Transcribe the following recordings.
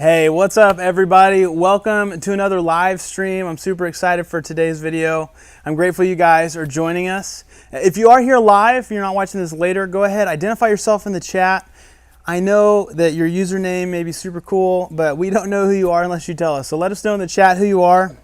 Hey, what's up everybody? Welcome to another live stream. I'm super excited for today's video. I'm grateful you guys are joining us. If you are here live, if you're not watching this later, go ahead, identify yourself in the chat. I know that your username may be super cool, but we don't know who you are unless you tell us. So let us know in the chat who you are.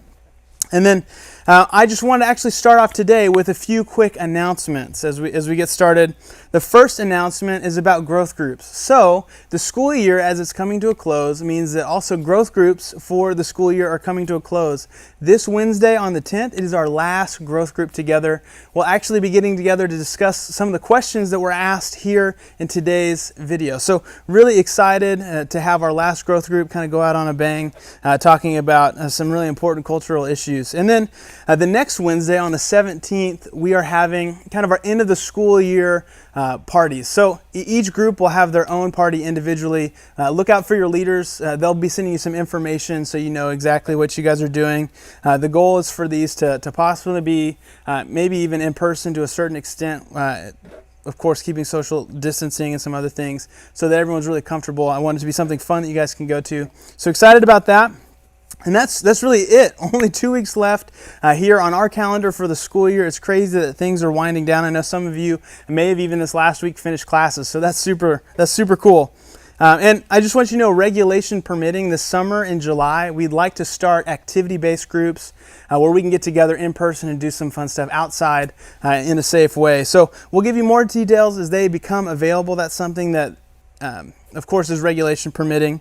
And then I just want to actually start off today with a few quick announcements as we get started. The first announcement is about growth groups. So the school year, as it's coming to a close, means that also growth groups for the school year are coming to a close. This Wednesday on the 10th, it is our last growth group together. We'll actually be getting together to discuss some of the questions that were asked here in today's video. So really excited to have our last growth group kind of go out on a bang, talking about some really important cultural issues. And then the next Wednesday on the 17th, we are having kind of our end of the school year parties. So each group will have their own party individually. Look out for your leaders. They'll be sending you some information so you know exactly what you guys are doing. The goal is for these to possibly be maybe even in person to a certain extent. Of course, keeping social distancing and some other things so that everyone's really comfortable. I want it to be something fun that you guys can go to. So excited about that. And that's really it. Only 2 weeks left here on our calendar for the school year. It's crazy that things are winding down. I know some of you may have even this last week finished classes, so that's super cool. And I just want you to know, regulation permitting, this summer in July, we'd like to start activity-based groups where we can get together in person and do some fun stuff outside in a safe way. So we'll give you more details as they become available. That's something that, of course, is regulation permitting.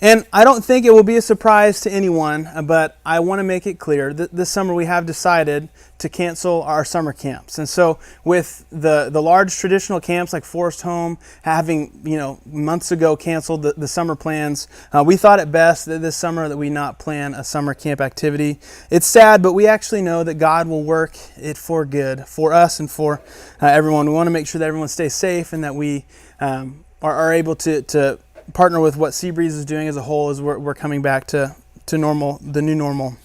And I don't think it will be a surprise to anyone, but I want to make it clear that this summer we have decided to cancel our summer camps. And so with the large traditional camps like Forest Home having, months ago canceled the summer plans, we thought it best that this summer that we not plan a summer camp activity. It's sad, but we actually know that God will work it for good for us and for everyone. We want to make sure that everyone stays safe and that we are able to partner with what Seabreeze is doing as a whole as we're coming back to normal, the new normal.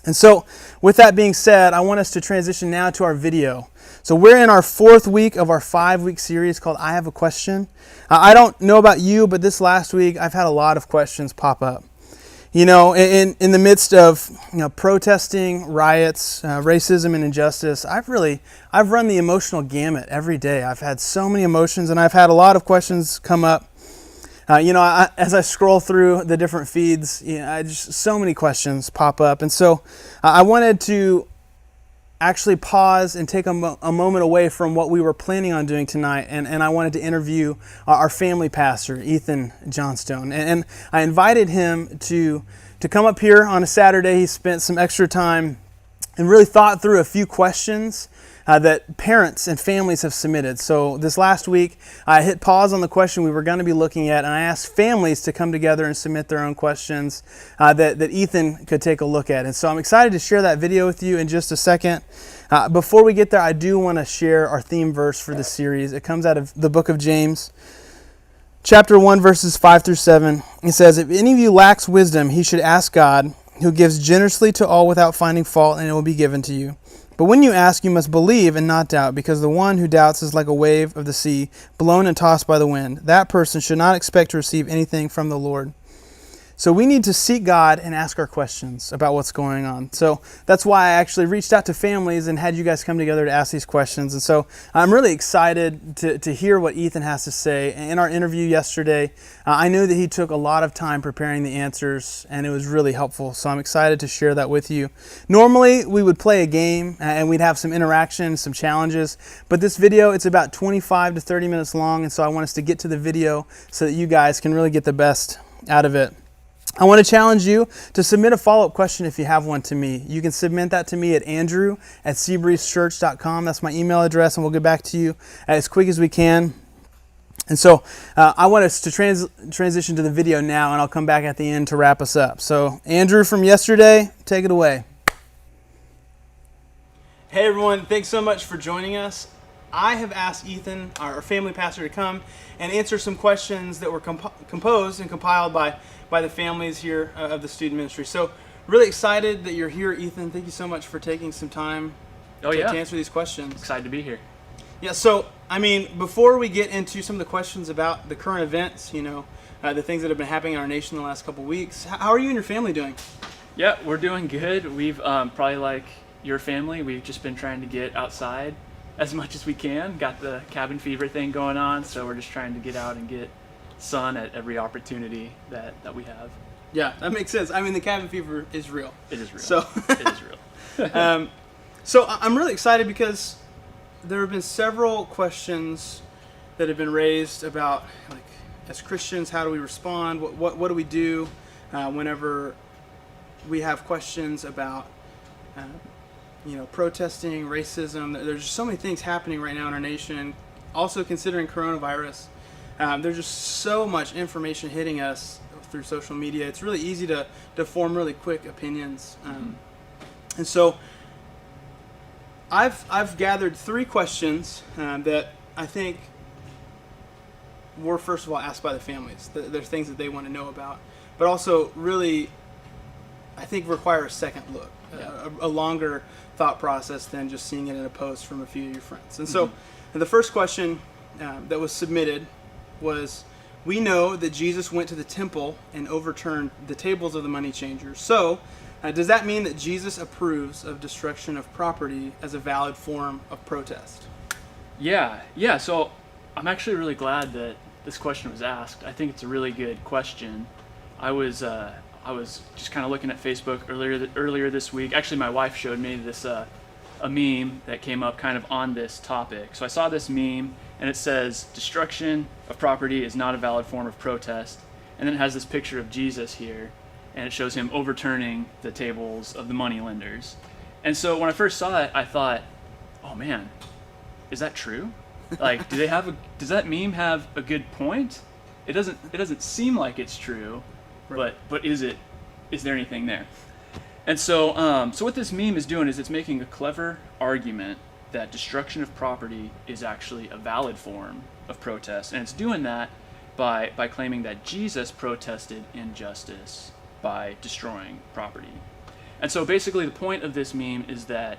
And so with that being said, I want us to transition now to our video. So we're in our 4th week of our 5-week series called I Have a Question. I don't know about you, but this last week I've had a lot of questions pop up. In the midst of protesting, riots, racism, and injustice, I've run the emotional gamut every day. I've had so many emotions, and I've had a lot of questions come up. As I scroll through the different feeds, so many questions pop up. And so I wanted to actually pause and take a moment away from what we were planning on doing tonight. And I wanted to interview our family pastor, Ethan Johnstone. And I invited him to come up here on a Saturday. He spent some extra time and really thought through a few questions that parents and families have submitted. So this last week, I hit pause on the question we were going to be looking at, and I asked families to come together and submit their own questions that Ethan could take a look at. And so I'm excited to share that video with you in just a second. Before we get there, I do want to share our theme verse for this series. It comes out of the book of James, chapter 1, verses 5 through 7. It says, "If any of you lacks wisdom, he should ask God, who gives generously to all without finding fault, and it will be given to you. But when you ask, you must believe and not doubt, because the one who doubts is like a wave of the sea, blown and tossed by the wind. That person should not expect to receive anything from the Lord." So we need to seek God and ask our questions about what's going on. So that's why I actually reached out to families and had you guys come together to ask these questions. And so I'm really excited to hear what Ethan has to say. In our interview yesterday, I knew that he took a lot of time preparing the answers, and it was really helpful. So I'm excited to share that with you. Normally, we would play a game, and we'd have some interaction, some challenges. But this video, it's about 25 to 30 minutes long, and so I want us to get to the video so that you guys can really get the best out of it. I want to challenge you to submit a follow-up question if you have one to me. You can submit that to me at andrew@seabreezechurch.com. That's my email address, and we'll get back to you as quick as we can. And so I want us to transition to the video now, and I'll come back at the end to wrap us up. So Andrew from yesterday, take it away. Hey everyone, thanks so much for joining us. I have asked Ethan, our family pastor, to come and answer some questions that were composed and compiled by the families here of the student ministry. So really excited that you're here, Ethan. Thank you so much for taking some time to answer these questions. Excited to be here. Yeah, so, before we get into some of the questions about the current events, the things that have been happening in our nation the last couple weeks. How are you and your family doing? Yeah, we're doing good. We've probably like your family, we've just been trying to get outside as much as we can. Got the cabin fever thing going on, so we're just trying to get out and get sun at every opportunity that we have. Yeah, that makes sense. I mean, the cabin fever is real. It is real. So it is real. So I'm really excited because there have been several questions that have been raised about, like, as Christians, how do we respond? What do we do whenever we have questions about, protesting, racism? There's just so many things happening right now in our nation. Also considering coronavirus, there's just so much information hitting us through social media. It's really easy to form really quick opinions. And so I've gathered 3 questions that I think were, first of all, asked by the families. They're things that they want to know about, but also really, I think, require a second look, a longer thought process than just seeing it in a post from a few of your friends. And so the first question that was submitted was, we know that Jesus went to the temple and overturned the tables of the money changers. So does that mean that Jesus approves of destruction of property as a valid form of protest? Yeah. So I'm actually really glad that this question was asked. I think it's a really good question. I was just kind of looking at Facebook earlier this week. Actually, my wife showed me this a meme that came up kind of on this topic. So I saw this meme, and it says, destruction of property is not a valid form of protest. And then it has this picture of Jesus here, and it shows him overturning the tables of the money lenders. And so when I first saw it, I thought, oh man, is that true? Like, does that meme have a good point? It doesn't seem like it's true, Right. but is there anything there? And so what this meme is doing is it's making a clever argument that destruction of property is actually a valid form of protest, and it's doing that by claiming that Jesus protested injustice by destroying property. And so basically the point of this meme is that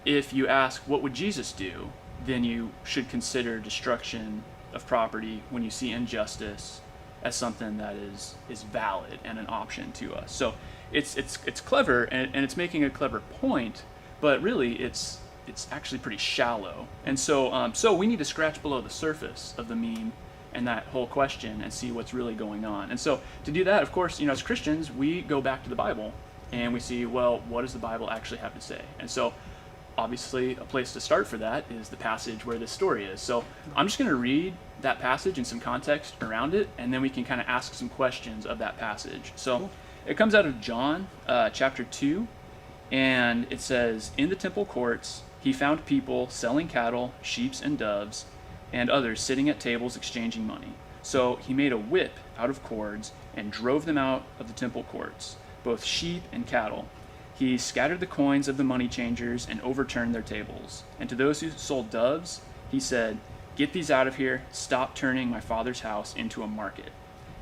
if you ask what would Jesus do, then you should consider destruction of property when you see injustice as something that is valid and an option to us. So it's clever, and it's making a clever point, but really it's actually pretty shallow. And so we need to scratch below the surface of the meme and that whole question and see what's really going on. And so to do that, of course, as Christians, we go back to the Bible and we see, well, what does the Bible actually have to say? And so obviously a place to start for that is the passage where this story is. So I'm just going to read that passage and some context around it, and then we can kind of ask some questions of that passage. So it comes out of John chapter 2, and it says, in the temple courts he found people selling cattle, sheep, and doves, and others sitting at tables exchanging money. So he made a whip out of cords and drove them out of the temple courts, both sheep and cattle. He scattered the coins of the money changers and overturned their tables. And to those who sold doves, he said, get these out of here, stop turning my Father's house into a market.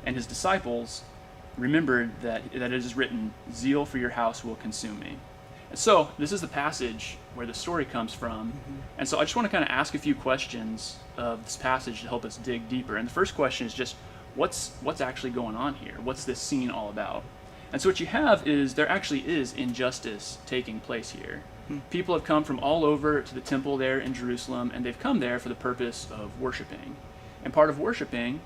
And his disciples remembered that it is written, zeal for your house will consume me. And so this is the passage where the story comes from. And so I just want to kind of ask a few questions of this passage to help us dig deeper. And the first question is just, what's actually going on here? What's this scene all about? And so what you have is there actually is injustice taking place here. People have come from all over to the temple there in Jerusalem, and they've come there for the purpose of worshiping. And part of worshiping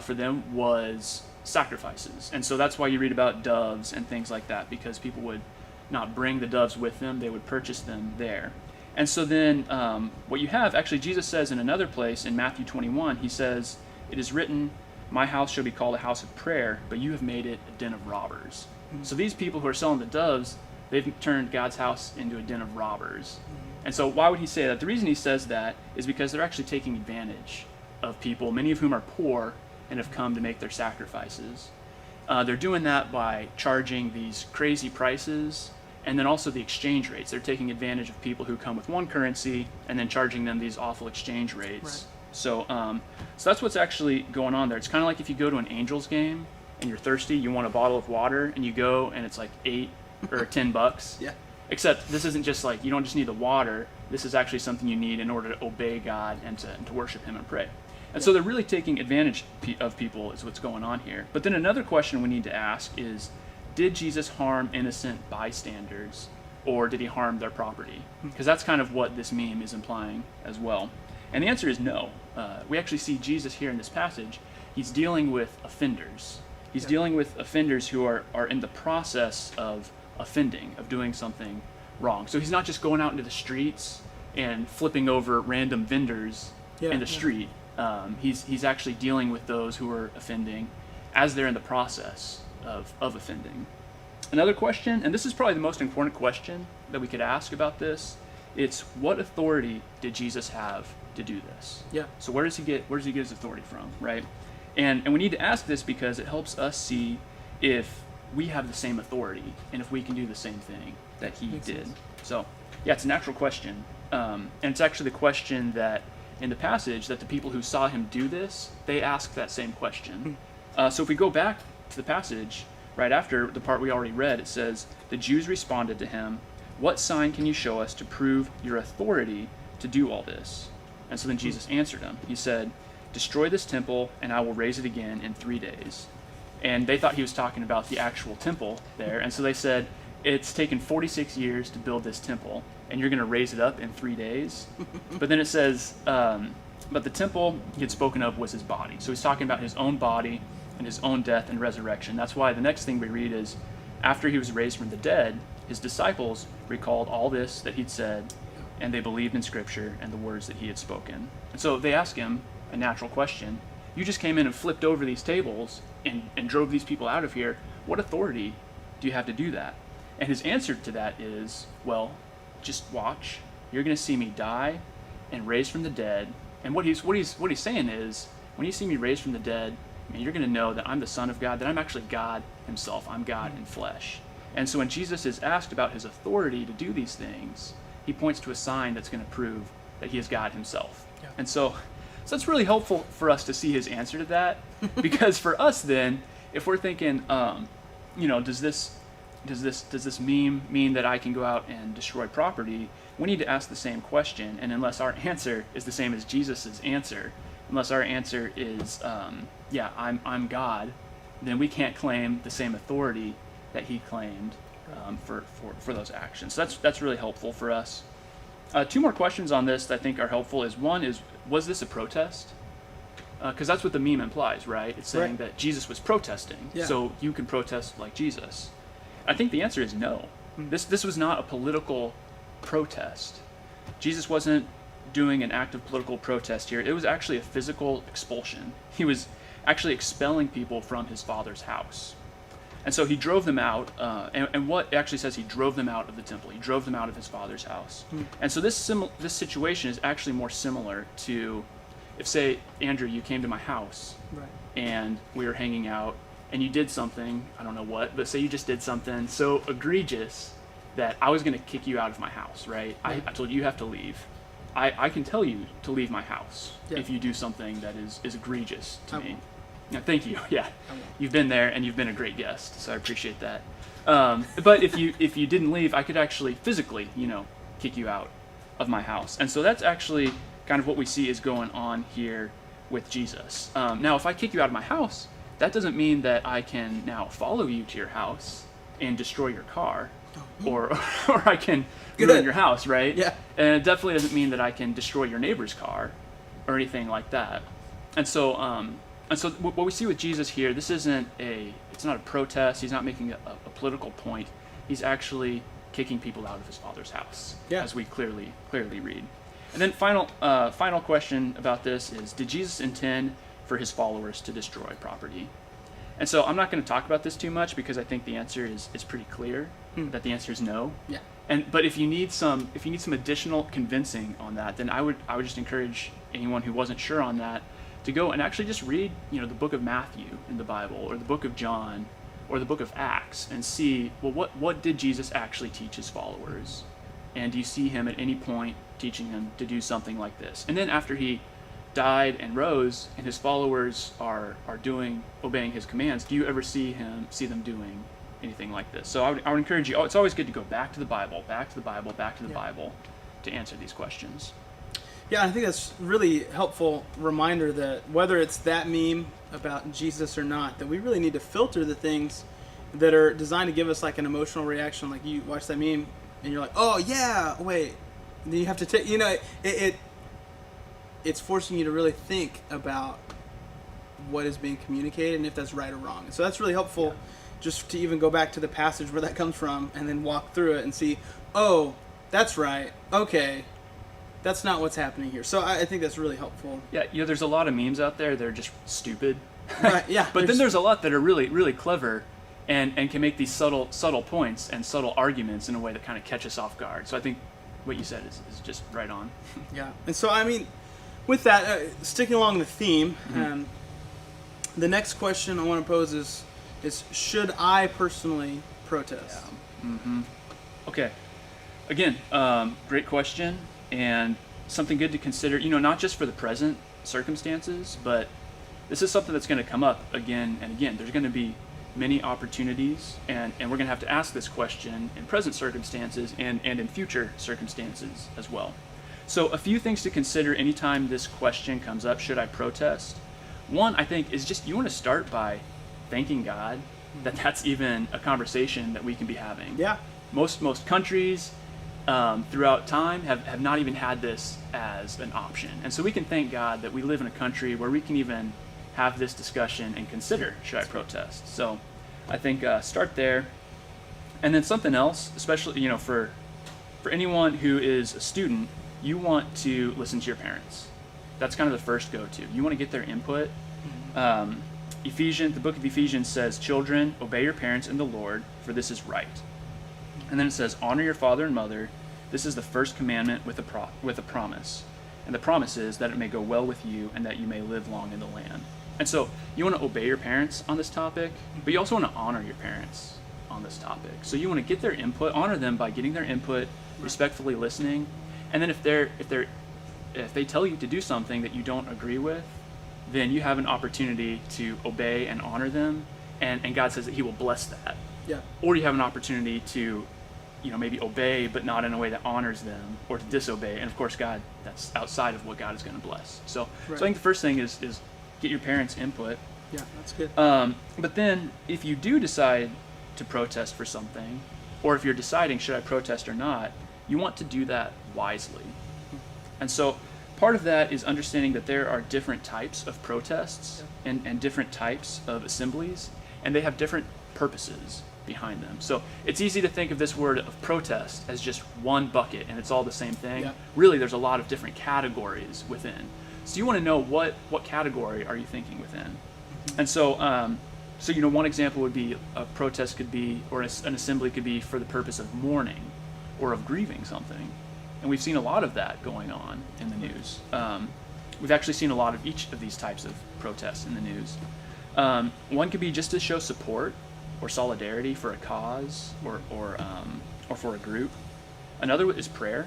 for them was sacrifices. And so that's why you read about doves and things like that, because people would not bring the doves with them, they would purchase them there. And so then what you have, actually Jesus says in another place in Matthew 21, he says, it is written, my house shall be called a house of prayer, but you have made it a den of robbers. So these people who are selling the doves, they've turned God's house into a den of robbers. And so why would he say that? The reason he says that is because they're actually taking advantage of people, many of whom are poor and have come to make their sacrifices. They're doing that by charging these crazy prices, and then also the exchange rates. They're taking advantage of people who come with one currency and then charging them these awful exchange rates. Right. So that's what's actually going on there. It's kind of like if you go to an Angels game and you're thirsty, you want a bottle of water, and you go and it's like $8 or $10. Yeah. Except this isn't just like, you don't just need the water. This is actually something you need in order to obey God and to worship him and pray. And so they're really taking advantage of people is what's going on here. But then another question we need to ask is, did Jesus harm innocent bystanders, or did he harm their property? Because that's kind of what this meme is implying as well. And the answer is no. We actually see Jesus here in this passage. He's dealing with offenders. He's dealing with offenders who are in the process of offending, of doing something wrong. So he's not just going out into the streets and flipping over random vendors in the street. He's actually dealing with those who are offending as they're in the process of offending. Another question, and this is probably the most important question that we could ask about this, it's what authority did Jesus have to do this? Yeah. So where does he get his authority from, right? And we need to ask this because it helps us see if we have the same authority and if we can do the same thing that he did. So yeah, it's a natural question. And it's actually the question that in the passage that the people who saw him do this, they asked that same question. So if we go back to the passage, right after the part we already read, it says, the Jews responded to him, "What sign can you show us to prove your authority to do all this?" And so then Jesus answered them. He said, "Destroy this temple, and I will raise it again in 3 days." And they thought he was talking about the actual temple there. And so they said, it's taken 46 years to build this temple, and you're going to raise it up in 3 days? But then it says, but the temple he had spoken of was his body. So he's talking about his own body and his own death and resurrection. That's why the next thing we read is, after he was raised from the dead, his disciples recalled all this that he'd said, and they believed in Scripture and the words that he had spoken. And so they ask him a natural question. You just came in and flipped over these tables and drove these people out of here. What authority do you have to do that? And his answer to that is, well, just watch. You're going to see me die and raised from the dead. And what he's saying is, when you see me raised from the dead, you're going to know that I'm the Son of God, that I'm actually God himself. I'm God in flesh. And so when Jesus is asked about his authority to do these things, he points to a sign that's going to prove that he is God himself. Yeah. And so it's really helpful for us to see his answer to that, because for us then, if we're thinking, does this meme mean that I can go out and destroy property? We need to ask the same question, and unless our answer is the same as Jesus's answer, unless our answer is, I'm God, then we can't claim the same authority that he claimed for those actions. So that's really helpful for us. Two more questions on this that I think are helpful is, one is, was this a protest? Because that's what the meme implies, right? It's saying that Jesus was protesting, so you can protest like Jesus. I think the answer is no. This was not a political protest. Jesus wasn't doing an act of political protest here. It was actually a physical expulsion. He was actually expelling people from his Father's house. And so he drove them out, and what actually says he drove them out of the temple. He drove them out of his Father's house. And so this situation is actually more similar to, if, say, Andrew, you came to my house, and we were hanging out, and you did something, I don't know what, but say you just did something so egregious that I was going to kick you out of my house, right? I told you you have to leave. I can tell you to leave my house if you do something that is egregious to me. Yeah, thank you. Yeah, you've been there and you've been a great guest, so I appreciate that. But if you didn't leave, I could actually physically, kick you out of my house. And so that's actually kind of what we see is going on here with Jesus. Now, if I kick you out of my house, that doesn't mean that I can now follow you to your house and destroy your car, or I can ruin your house, right? Yeah. And it definitely doesn't mean that I can destroy your neighbor's car or anything like that. And so what we see with Jesus here, it's not a protest. He's not making a political point. He's actually kicking people out of his Father's house, as we clearly read. And then final question about this is, did Jesus intend for his followers to destroy property? And so I'm not going to talk about this too much because I think the answer is pretty clear, that the answer is no. Yeah. But if you need some additional convincing on that, then I would just encourage anyone who wasn't sure on that to go and actually just read, the book of Matthew in the Bible, or the book of John, or the book of Acts, and see, well, what did Jesus actually teach his followers? And do you see him at any point teaching them to do something like this? And then after he died and rose, and his followers are obeying his commands, do you ever see them doing anything like this? So I would encourage you. It's always good to go back to the Bible, back to the Bible, back to the Bible, to answer these questions. Yeah, I think that's really helpful reminder that whether it's that meme about Jesus or not, that we really need to filter the things that are designed to give us like an emotional reaction. Like you watch that meme and you're like, oh yeah, wait. And then you have to take, it's forcing you to really think about what is being communicated and if that's right or wrong. And so that's really helpful just to even go back to the passage where that comes from and then walk through it and see, oh, that's right. Okay. That's not what's happening here. So I think that's really helpful. Yeah, there's a lot of memes out there that are just stupid. Right, yeah. But then there's a lot that are really, really clever and can make these subtle points and subtle arguments in a way that kind of catch us off guard. So I think what you said is just right on. Yeah. And so, I mean, with that, sticking along the theme, the next question I want to pose is should I personally protest? Yeah. Okay. Again, great question. And something good to consider, not just for the present circumstances, but this is something that's going to come up again and again. There's going to be many opportunities, and we're going to have to ask this question in present circumstances and in future circumstances as well. So a few things to consider anytime this question comes up, should I protest? One, I think, is just you want to start by thanking God that that's even a conversation that we can be having. Yeah. Most countries throughout time have not even had this as an option. And so we can thank God that we live in a country where we can even have this discussion and consider, should I protest? So I think start there. And then something else, especially for anyone who is a student, you want to listen to your parents. That's kind of the first go-to. You want to get their input. The book of Ephesians says, children, obey your parents in the Lord, for this is right. And then it says, honor your father and mother. This is the first commandment with a promise. And the promise is that it may go well with you and that you may live long in the land. And so you want to obey your parents on this topic, but you also want to honor your parents on this topic. So you want to get their input, honor them by getting their input, respectfully listening. And then if they tell you to do something that you don't agree with, then you have an opportunity to obey and honor them. And God says that he will bless that. Yeah. Or you have an opportunity to, maybe obey, but not in a way that honors them, or to disobey. And of course, God, that's outside of what God is going to bless. So I think the first thing is get your parents' input. Yeah, that's good. But then if you do decide to protest for something, or if you're deciding, should I protest or not, you want to do that wisely. And so part of that is understanding that there are different types of protests and different types of assemblies, and they have different purposes behind them. So it's easy to think of this word of protest as just one bucket and it's all the same thing. Yeah. Really, there's a lot of different categories within. So you want to know what category are you thinking within. And so, one example would be a protest could be, or an assembly could be for the purpose of mourning or of grieving something. And we've seen a lot of that going on in the news. We've actually seen a lot of each of these types of protests in the news. One could be just to show support or solidarity for a cause or for a group. Another is prayer.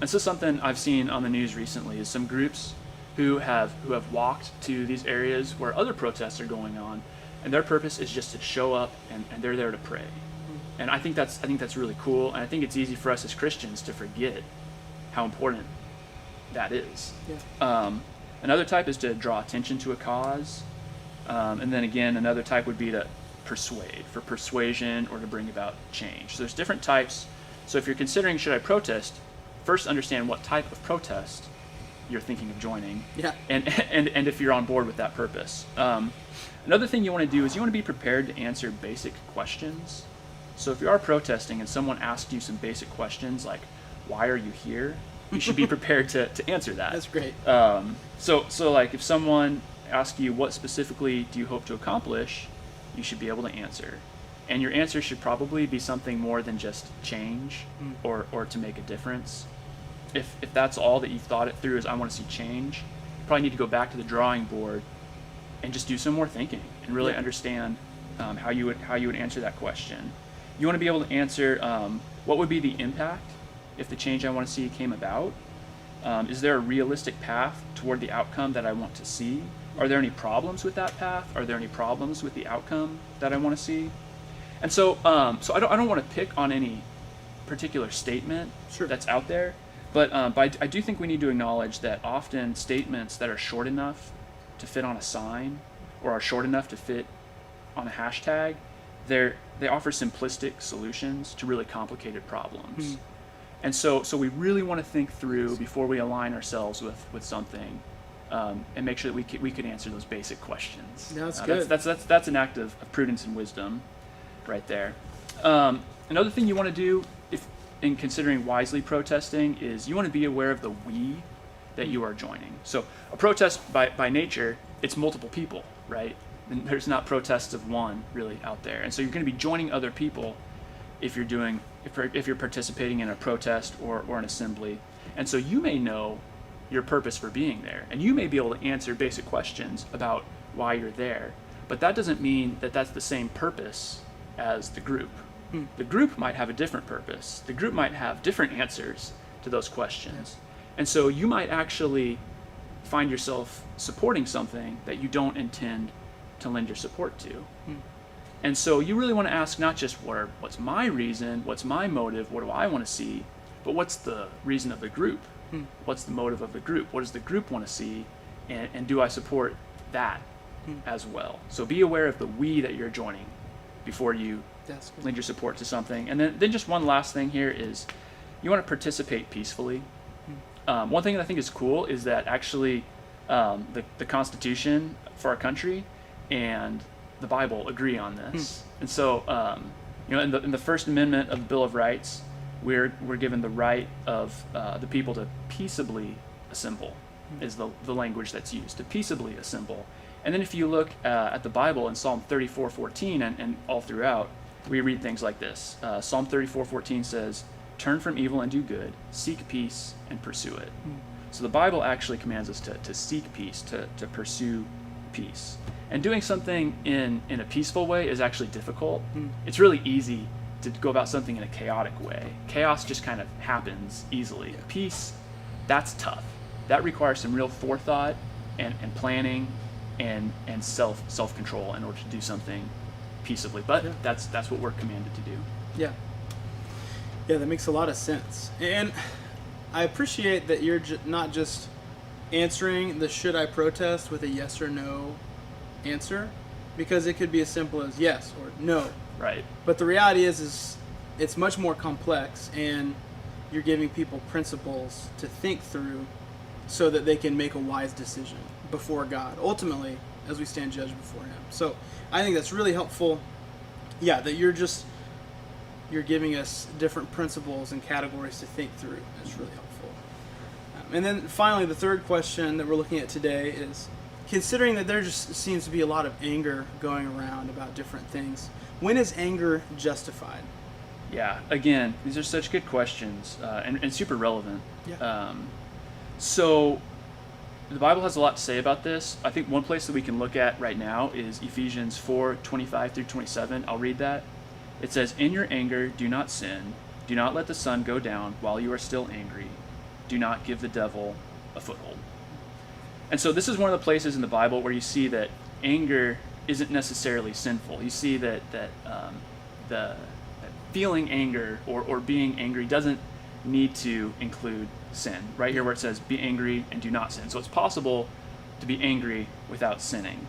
This is something I've seen on the news recently, is some groups who have walked to these areas where other protests are going on, and their purpose is just to show up and they're there to pray. And I think that's really cool, and I think it's easy for us as Christians to forget how important that is. Yeah. Another type is to draw attention to a cause, and then again, another type would be to persuade, for persuasion or to bring about change. So there's different types. So if you're considering, should I protest, first understand what type of protest you're thinking of joining, and if you're on board with that purpose. Another thing you want to do is you want to be prepared to answer basic questions. So if you are protesting and someone asks you some basic questions like, why are you here? You should be prepared to answer that. That's great. So like if someone asks you, what specifically do you hope to accomplish, you should be able to answer. And your answer should probably be something more than just change or to make a difference. If that's all that you've thought it through is I want to see change, you probably need to go back to the drawing board and just do some more thinking and really understand how you would answer that question. You want to be able to answer what would be the impact if the change I want to see came about. Is there a realistic path toward the outcome that I want to see? Are there any problems with that path? Are there any problems with the outcome that I want to see? And so I don't want to pick on any particular statement that's out there, But I do think we need to acknowledge that often statements that are short enough to fit on a sign or are short enough to fit on a hashtag, they offer simplistic solutions to really complicated problems. And so we really want to think through before we align ourselves with something, and make sure that we could answer those basic questions. Yeah, that's good. That's an act of prudence and wisdom right there. Another thing you want to do in considering wisely protesting is you want to be aware of the we that you are joining. So a protest by nature, it's multiple people, right? And there's not protests of one really out there. And so you're going to be joining other people if you're participating in a protest or an assembly. And so you may know your purpose for being there, and you may be able to answer basic questions about why you're there. But that doesn't mean that that's the same purpose as the group. The group might have a different purpose. The group might have different answers to those questions. And so you might actually find yourself supporting something that you don't intend to lend your support to. And so you really want to ask not just what's my reason, what's my motive, what do I want to see, but what's the reason of the group? What's the motive of the group? What does the group want to see? And do I support that as well? So be aware of the we that you're joining before you lend your support to something. And then just one last thing here is you want to participate peacefully. One thing that I think is cool is that actually the Constitution for our country and the Bible agree on this. And so in the First Amendment of the Bill of Rights, we're given the right of the people to peaceably assemble is the language that's used, to peaceably assemble. And then if you look at the Bible in Psalm 34:14 and all throughout, we read things like this. Psalm 34:14 says, "Turn from evil and do good, seek peace and pursue it." So the Bible actually commands us to seek peace, to pursue peace. And doing something in a peaceful way is actually difficult. It's really easy to go about something in a chaotic way. Chaos just kind of happens easily. Peace, that's tough. That requires some real forethought and planning and self-control in order to do something peaceably. But that's what we're commanded to do. Yeah, that makes a lot of sense. And I appreciate that you're not just answering the should I protest with a yes or no answer, because it could be as simple as yes or no. Right. But the reality is it's much more complex, and you're giving people principles to think through so that they can make a wise decision before God, ultimately, as we stand judged before Him. So I think that's really helpful. Yeah, that you're giving us different principles and categories to think through. That's really helpful. And then finally, the third question that we're looking at today is, considering that there just seems to be a lot of anger going around about different things, when is anger justified? Yeah, again, these are such good questions and super relevant. Yeah. So the Bible has a lot to say about this. I think one place that we can look at right now is Ephesians 4:25 through 27. I'll read that. It says, "In your anger, do not sin. Do not let the sun go down while you are still angry. Do not give the devil a foothold." And so this is one of the places in the Bible where you see that anger isn't necessarily sinful. You see that feeling anger or being angry doesn't need to include sin. Right here where it says, "Be angry and do not sin." So it's possible to be angry without sinning.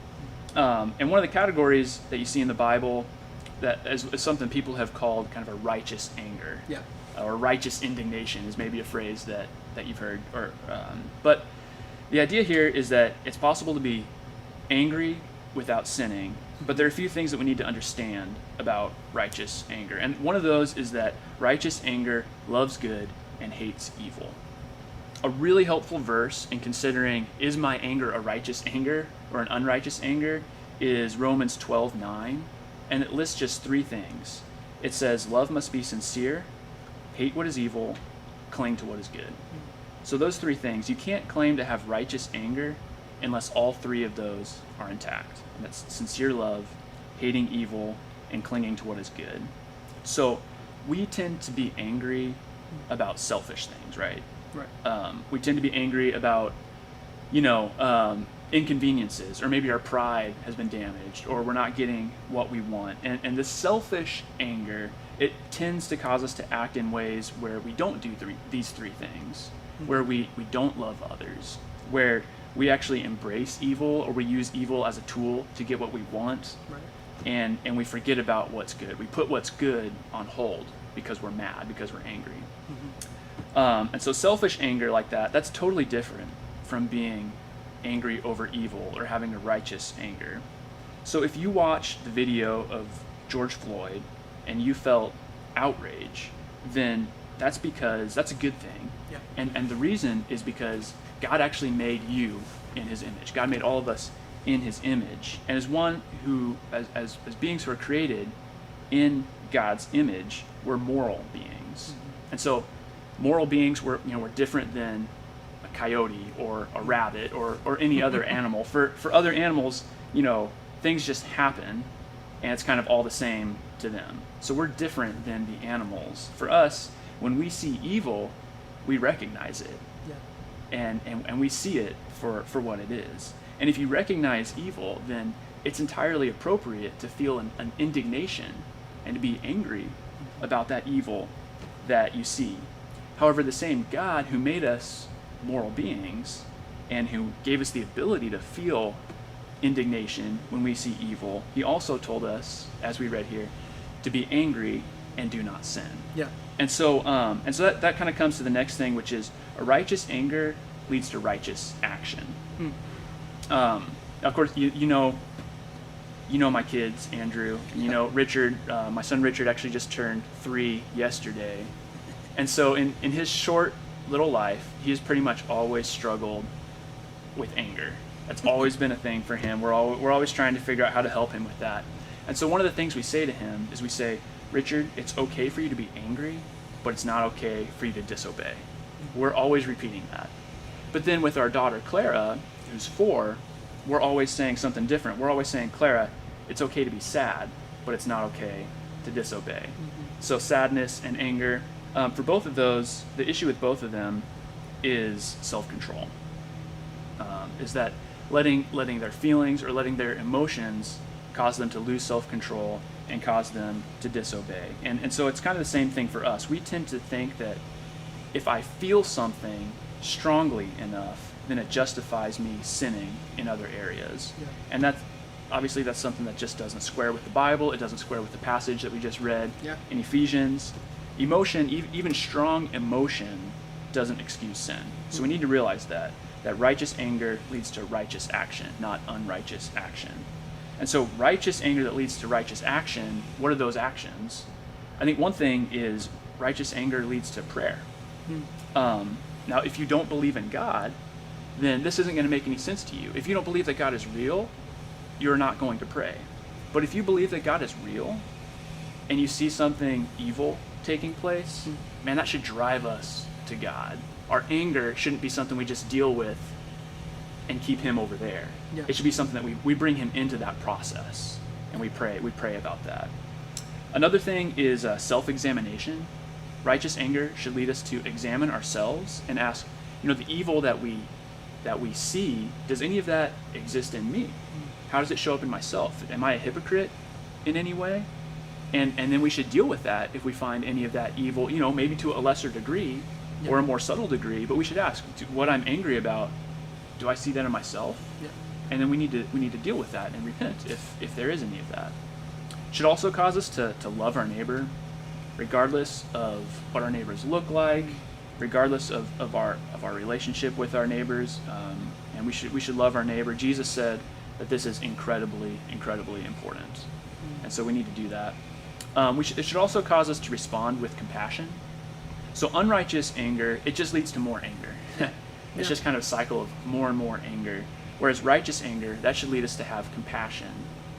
And one of the categories that you see in the Bible that is something people have called kind of a righteous anger. Yeah. Or righteous indignation is maybe a phrase that you've heard. But the idea here is that it's possible to be angry without sinning, but there are a few things that we need to understand about righteous anger. And one of those is that righteous anger loves good and hates evil. A really helpful verse in considering, is my anger a righteous anger or an unrighteous anger, is Romans 12:9, and it lists just three things. It says, love must be sincere, hate what is evil, cling to what is good. So those three things, you can't claim to have righteous anger unless all three of those are intact. And that's sincere love, hating evil, and clinging to what is good. So we tend to be angry about selfish things, right? Right. We tend to be angry about, inconveniences, or maybe our pride has been damaged, or we're not getting what we want. And the selfish anger it tends to cause us to act in ways where we don't do these three things, where we don't love others, where we actually embrace evil, or we use evil as a tool to get what we want, and we forget about what's good. We put what's good on hold because we're mad, because we're angry. And so selfish anger like that, that's totally different from being angry over evil or having a righteous anger. So if you watched the video of George Floyd and you felt outrage, then that's because that's a good thing. Yeah. And the reason is because God actually made you in his image. God made all of us in his image. And as one who, as beings who are created in God's image, we're moral beings. And so moral beings, we're different than a coyote or a rabbit or any other animal. For other animals, things just happen and it's kind of all the same to them. So we're different than the animals. For us, when we see evil, we recognize it. Yeah. And we see it for what it is. And if you recognize evil, then it's entirely appropriate to feel an indignation and to be angry about that evil that you see. However, the same God who made us moral beings and who gave us the ability to feel indignation when we see evil, he also told us, as we read here, to be angry and do not sin. Yeah. And so that kind of comes to the next thing, which is a righteous anger leads to righteous action. Of course, you know my kids, Andrew, and Richard. My son Richard actually just turned 3 yesterday, and so in his short little life, he has pretty much always struggled with anger. That's always been a thing for him. We're always trying to figure out how to help him with that. And so one of the things we say to him is we say, Richard, it's okay for you to be angry, but it's not okay for you to disobey. We're always repeating that. But then with our daughter Clara, who's 4, we're always saying something different. We're always saying, Clara, it's okay to be sad, but it's not okay to disobey. So sadness and anger, for both of those, the issue with both of them is self-control. Is that letting their feelings or letting their emotions cause them to lose self-control and cause them to disobey. And so it's kind of the same thing for us. We tend to think that if I feel something strongly enough, then it justifies me sinning in other areas. Yeah. And that's something that just doesn't square with the Bible. It doesn't square with the passage that we just read in Ephesians. Emotion, even strong emotion, doesn't excuse sin. So we need to realize that righteous anger leads to righteous action, not unrighteous action. And so righteous anger that leads to righteous action, what are those actions? I think one thing is righteous anger leads to prayer. Now, if you don't believe in God, then this isn't going to make any sense to you. If you don't believe that God is real, you're not going to pray. But if you believe that God is real and you see something evil taking place, man, that should drive us to God. Our anger shouldn't be something we just deal with and keep him over there. Yeah. It should be something that we bring him into that process and we pray about that. Another thing is self-examination. Righteous anger should lead us to examine ourselves and ask, the evil that we see, does any of that exist in me? How does it show up in myself? Am I a hypocrite in any way? And then we should deal with that if we find any of that evil, maybe to a lesser degree or a more subtle degree, but we should ask, what I'm angry about, do I see that in myself? Yeah. And then we need to deal with that and repent if there is any of that. It should also cause us to love our neighbor, regardless of what our neighbors look like, regardless of our relationship with our neighbors, and we should love our neighbor. Jesus said that this is incredibly, incredibly important, and so we need to do that. It should also cause us to respond with compassion. So unrighteous anger, it just leads to more anger. It's just kind of a cycle of more and more anger. Whereas righteous anger, that should lead us to have compassion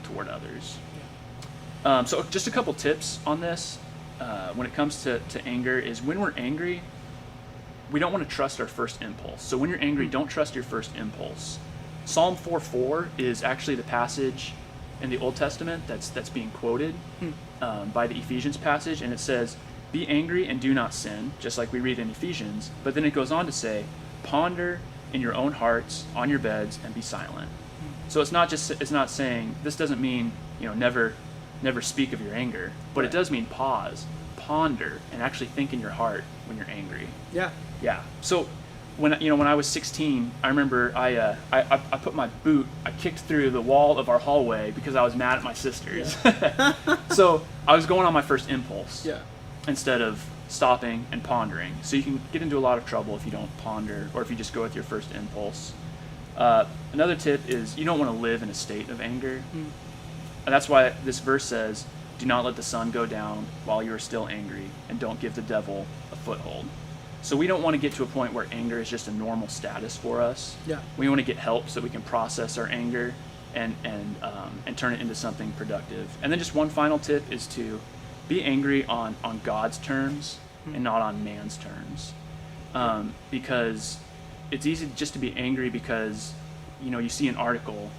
toward others. So just a couple tips on this when it comes to anger is when we're angry, we don't want to trust our first impulse. So when you're angry, don't trust your first impulse. Psalm 4:4 is actually the passage in the Old Testament that's being quoted by the Ephesians passage, and it says, "Be angry and do not sin," just like we read in Ephesians. But then it goes on to say, "Ponder in your own hearts on your beds and be silent." So it's not saying, this doesn't mean never speak of your anger, but it does mean pause ponder and actually think in your heart when you're angry. Yeah. Yeah. So when I was 16, I remember I put my boot, I kicked through the wall of our hallway because I was mad at my sisters. Yeah. So I was going on my first impulse. Yeah. Instead of stopping and pondering. So you can get into a lot of trouble if you don't ponder or if you just go with your first impulse. Another tip is you don't want to live in a state of anger. And that's why this verse says, do not let the sun go down while you are still angry, and don't give the devil a foothold. So we don't want to get to a point where anger is just a normal status for us. Yeah. We want to get help so we can process our anger and turn it into something productive. And then just one final tip is to be angry on God's terms and not on man's terms. Because it's easy just to be angry because, you see an article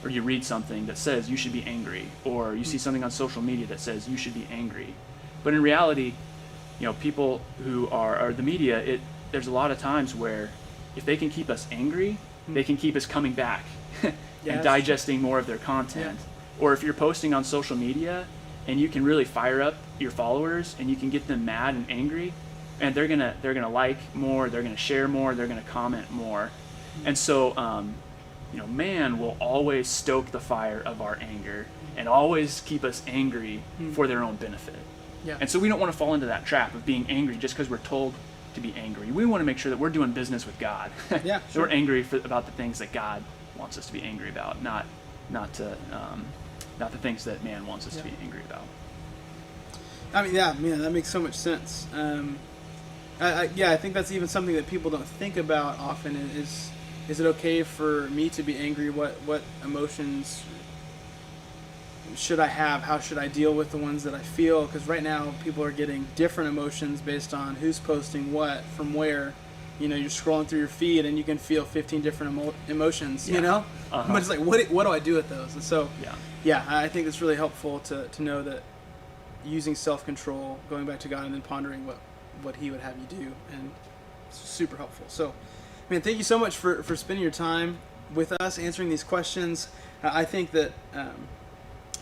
or you read something that says you should be angry, or you see something on social media that says you should be angry. But in reality, people who are the media, there's a lot of times where if they can keep us angry, they can keep us coming back and digesting more of their content. Yeah. Or if you're posting on social media and you can really fire up your followers and you can get them mad and angry, and they're gonna like more, they're gonna share more, they're gonna comment more. And so man will always stoke the fire of our anger and always keep us angry for their own benefit. Yeah. And so we don't want to fall into that trap of being angry just because we're told to be angry. We want to make sure that we're doing business with God. Yeah, sure. We're angry about the things that God wants us to be angry about, not the things that man wants us to be angry about. I mean, that makes so much sense. I think that's even something that people don't think about often. Is it okay for me to be angry? What emotions should I have? How should I deal with the ones that I feel? Because right now people are getting different emotions based on who's posting what from where. You're scrolling through your feed and you can feel 15 different emotions. Uh-huh. But it's like, what do I do with those? And so I think it's really helpful to know that using self-control, going back to God, and then pondering what He would have you do, and it's super helpful. So, man, thank you so much for spending your time with us, answering these questions. I think that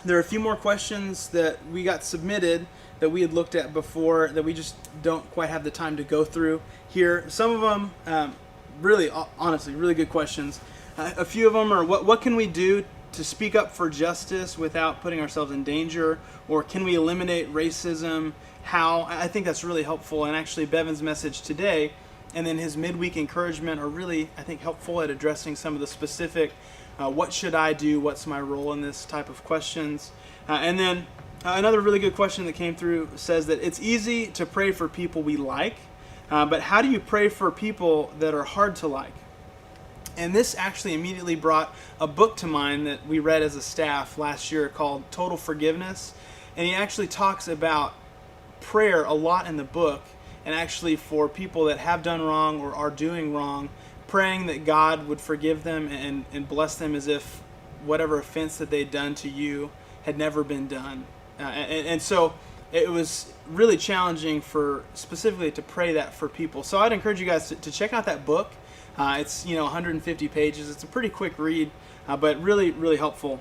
there are a few more questions that we got submitted that we had looked at before that we just don't quite have the time to go through here. Some of them, really, honestly, really good questions. A few of them are, what can we do to speak up for justice without putting ourselves in danger? Or can we eliminate racism? How? I think that's really helpful. And actually, Bevan's message today and then his midweek encouragement are really, I think, helpful at addressing some of the specific, what should I do? What's my role in this type of questions? And then another really good question that came through says that it's easy to pray for people we like, but how do you pray for people that are hard to like? And this actually immediately brought a book to mind that we read as a staff last year called Total Forgiveness. And he actually talks about prayer a lot in the book, and actually for people that have done wrong or are doing wrong, praying that God would forgive them and bless them as if whatever offense that they'd done to you had never been done. And so it was really challenging for specifically to pray that for people. So I'd encourage you guys to check out that book. It's 150 pages. It's a pretty quick read, but really, really helpful.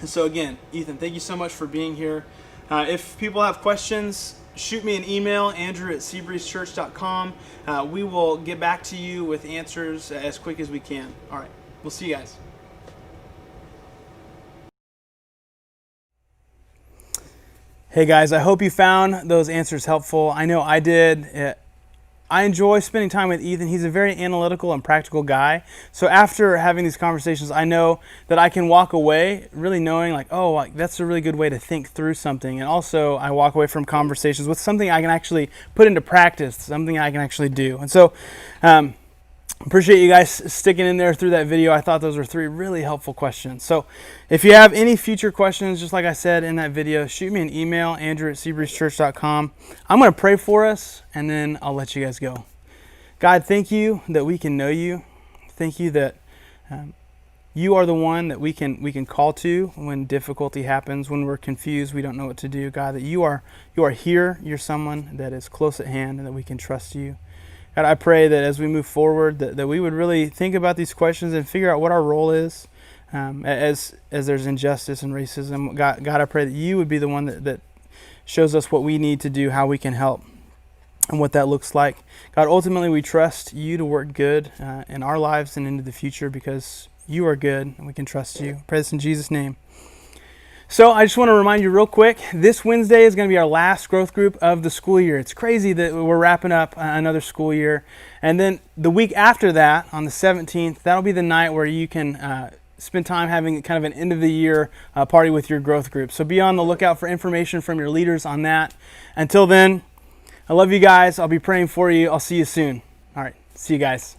And so again, Ethan, thank you so much for being here. If people have questions, shoot me an email, andrew@seabreezechurch.com. We will get back to you with answers as quick as we can. All right, we'll see you guys. Hey guys, I hope you found those answers helpful. I know I did. I enjoy spending time with Ethan. He's a very analytical and practical guy. So after having these conversations, I know that I can walk away really knowing that's a really good way to think through something. And also I walk away from conversations with something I can actually put into practice, something I can actually do. And so appreciate you guys sticking in there through that video. I thought those were 3 really helpful questions. So if you have any future questions, just like I said in that video, shoot me an email, andrew@seabreezechurch.com. I'm going to pray for us, and then I'll let you guys go. God, thank you that we can know you. Thank you that you are the one that we can call to when difficulty happens, when we're confused, we don't know what to do. God, that you are here. You're someone that is close at hand and that we can trust you. God, I pray that as we move forward, that we would really think about these questions and figure out what our role is as there's injustice and racism. God, I pray that you would be the one that shows us what we need to do, how we can help, and what that looks like. God, ultimately we trust you to work good in our lives and into the future because you are good and we can trust you. Pray this in Jesus' name. So I just want to remind you real quick, this Wednesday is going to be our last growth group of the school year. It's crazy that we're wrapping up another school year. And then the week after that, on the 17th, that'll be the night where you can spend time having kind of an end of the year party with your growth group. So be on the lookout for information from your leaders on that. Until then, I love you guys. I'll be praying for you. I'll see you soon. All right. See you guys.